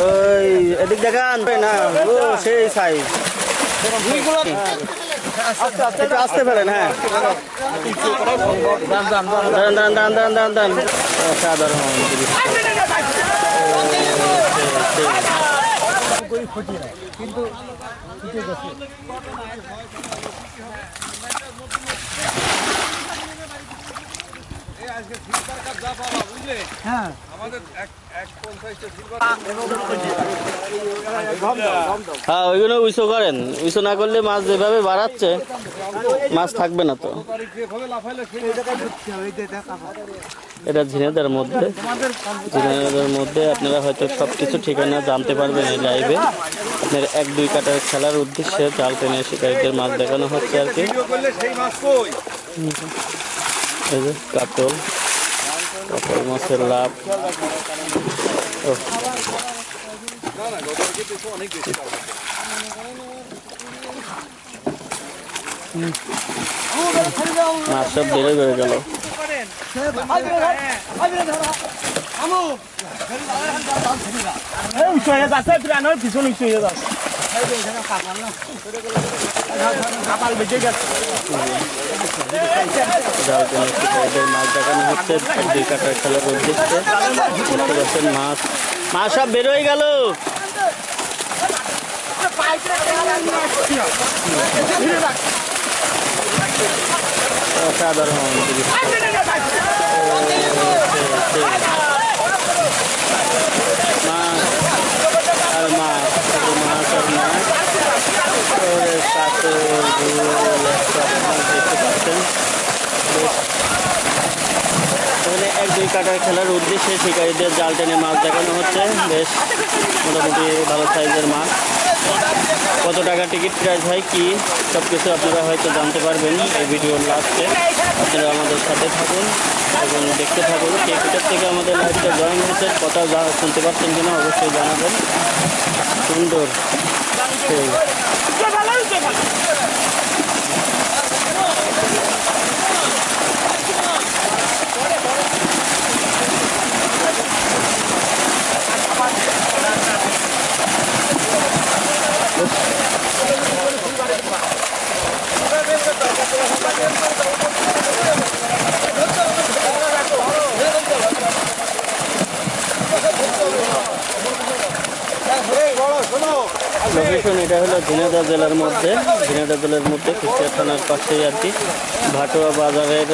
ওই এদিক দেখান না, ও সেই সাইজ। একটু আসতে পারেন। হ্যাঁ, দান দান দান দান দান দান সাধারণ কিন্তু হ্যাঁ হ্যাঁ, ওইগুলো উইসো করেন। উইসো না করলে মাছ যেভাবে বাড়াচ্ছে মাছ থাকবে না তো। এটা ঝিনেদার মধ্যে, ঝিনেদার মধ্যে আপনারা হয়তো সবকিছু ঠিকানা জানতে পারবেন এই লাইভে। আপনার 1-2 কাটার খেলার উদ্দেশ্যে জাল টেনে শিকারীদের মাছ দেখানো হচ্ছে আর কি। এই যে কাতল, কাতল মাছের লাভ। মাছ সব বেড়ে বেড়ে গেল। জাল টেনে শিকারীদের মাছ দেখানো হচ্ছে 1-2 কাটার খেলার উদ্দেশ্যে। মাছ মাছ সব বেরোয় গেল। অসাধারণ মাছ আর মাছ, মাছ আর মাছ। কাতল দেখতে পাচ্ছেন। এখানে 1-2 কাটার খেলার উদ্দেশ্যে শিকারীদের জাল টেনে মাছ দেখানো হচ্ছে। বেশ মোটামুটি ভালো সাইজের মাছ। কত টাকা টিকিট প্রাইস হয় কি সব কিছু আপনারা হয়তো জানতে পারবেন এই ভিডিওর লাস্টে। আপনারা আমাদের সাথে থাকুন এবং দেখতে থাকুন। কে কোথার থেকে আমাদের লাইভটা জয়েন হয়েছে, কথা শুনতে পাচ্ছেন কিনা অবশ্যই জানাবেন। সুন্দর লোকেশন এটা হলো ঝিনাইদহ জেলার মধ্যে, ঝিনাইদহ জেলার মধ্যে কুষ্টিয়া থানার পাশেই আর কি, ভাটোয়া বাজারের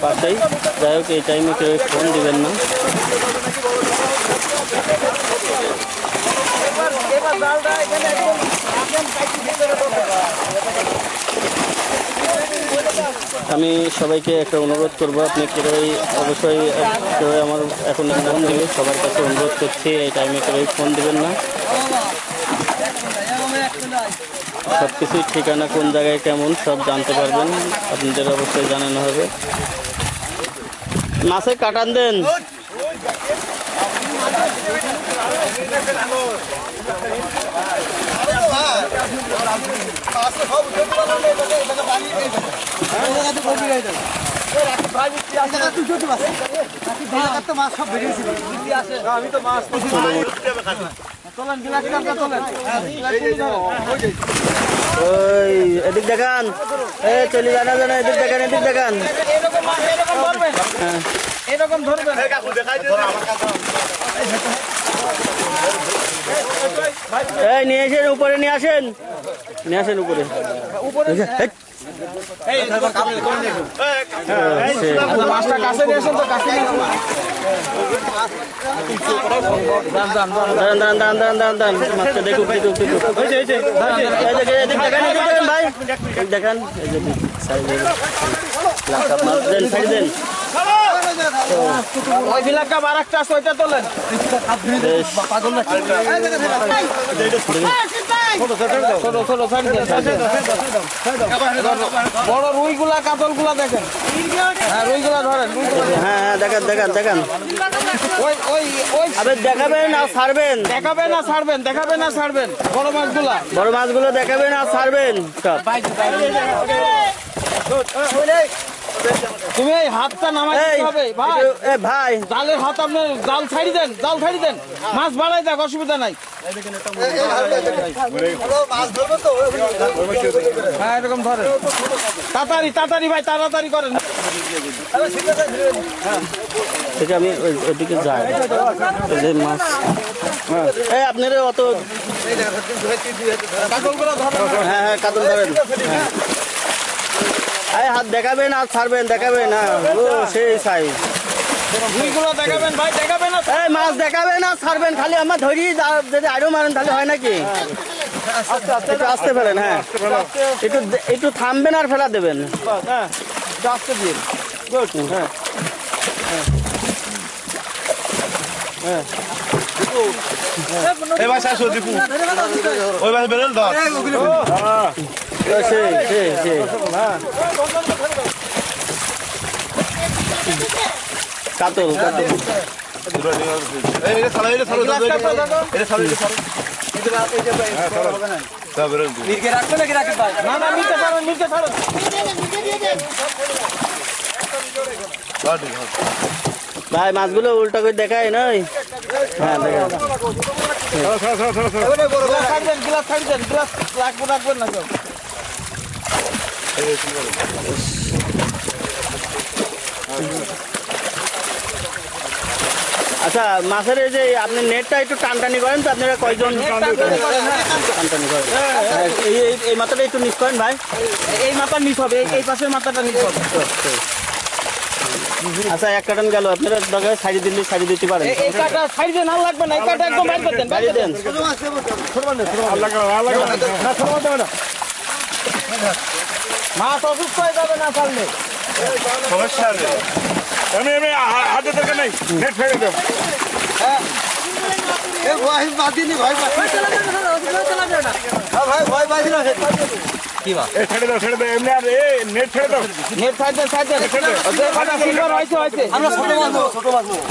পাশেই। যাই হোক, এই টাইমে কেউ ফোন দিবেন না। আমি সবাইকে একটা অনুরোধ করবো, আপনি কেউই অবশ্যই কেউ আমার এখন ফোন দিলে সবার কাছে অনুরোধ করছি এই টাইমে কেউই ফোন দিবেন না। সব কিছুই ঠিকানা কোন জায়গায় কেমন সব জানতে পারবেন, আপনাদের অবশ্যই জানানো হবে। মাছে কাটান দেন। ওই এদিক দেখান, চলে জানা জানা, এদিক দেখান, এদিক দেখান। এরকম ধরবেন, নিয়ে আসেন উপরে, নিয়ে আসেন, নিয়ে আসেন উপরে। দেখুন ভাই, দেখান দেন। ওই বিলাকা বারাকটা ওইটা তোলেন। বড় রুইগুলা কাতলগুলা দেখেন, রুইগুলা ধরেন। হ্যাঁ দেখান দেখান দেখান। দেখাবেন আর ছাড়বেন, দেখাবেন আর ছাড়বেন, দেখাবেন আর ছাড়বেন। বড় মাছগুলা, বড় মাছগুলো দেখাবেন আর ছাড়বেন সব। তুমি এই হাতটা নামাই এই, দিতে হবে ভাই। এ ভাই জালের হাত আপনি জাল ছাড়ি দেন, জাল ছাড়ি দেন, মাছ বাড়াই দেখ, অসুবিধা নাই। হ্যাঁ এরকম ধরেন, তাড়াতাড়ি তাড়াতাড়ি ভাই, তাড়াতাড়ি করেন। থেকে আমি ওইদিকে যাই, এই যে মাছ। এই আপনারা অত কাকলগুলো ধরেন। হ্যাঁ হ্যাঁ কাতল ধরেন। হ্যাঁ। এই হাত দেখাবেন আর ছাড়বেন, দেখাবেন। হ্যাঁ ও সেই সাইজ। ভুঁইগুলো দেখাবেন ভাই, দেখাবেন না। এই মাছ দেখাবেন আর ছাড়বেন, খালি আমার ধরি যদি আরো মারেন তাহলে হয় নাকি? একটু আসতে ফেলেন। হ্যাঁ একটু একটু থামবেন আর ফেলা দেবেন। হ্যাঁ আস্তে দিন। গুড। হ্যাঁ এবার শেষ দীপু ওই ভাই বেরোল ধর সেই সেই সেই কাতল কাতল। এই এটা সালা এটা সালা এটা সালা এটা সালা তা বেরোল না না, নিচে ছাড়ুন, নিচে ছাড়ুন। ভাই মাছগুলো উল্টা করে দেখায় নয়। হ্যাঁ দেখা গ্লাস ছাড়ি দেন, গ্লাস ছাড়ি দেন, গ্লাস রাখবেন না কেউ। আচ্ছা মাছের এই যে আপনি নেটটা একটু টানটানি করেন তো, আপনারা কয়জন টানটানি করেন? এই মাথাটা একটু নিচ করেন ভাই। এই মাথা নিচ হবে, এই পাশের মাথাটা নিচ হবে। আচ্ছা এক কাটান গেল, আপনারা দরকার সাইড দিলে সাইড দিতে পারেন। এই কাটা ছাড়ি দেন, আর লাগবে না, এই কাটা একদম বাইর করে দেন, বাইরে দেন। মাছ অসুস্থ হয়ে যাবে না ছাড়লে। সমস্যা নেই আমি আমি হাতে দরকার নেই নেট ফেলে দেব এই ছেড়ে দাও এমনি আর এ নেট ছেড়ে দাও নেট ছাড়ি দেন, ছাড়ি দেন। ওদের কাটা সিলভার হয়েছে, হয়েছে। আমরা ছোট মাছ নেবো, ছোট মাছ নেবো।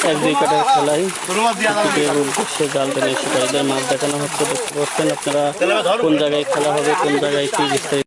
এক দুই কাটার খেলাই সে জাল টেনে শিকারীদের মাছ দেখানো হচ্ছে। দেখতে পাচ্ছেন আপনারা কোন জায়গায় খেলা হবে, কোন জায়গায় কি বিস্তারিত।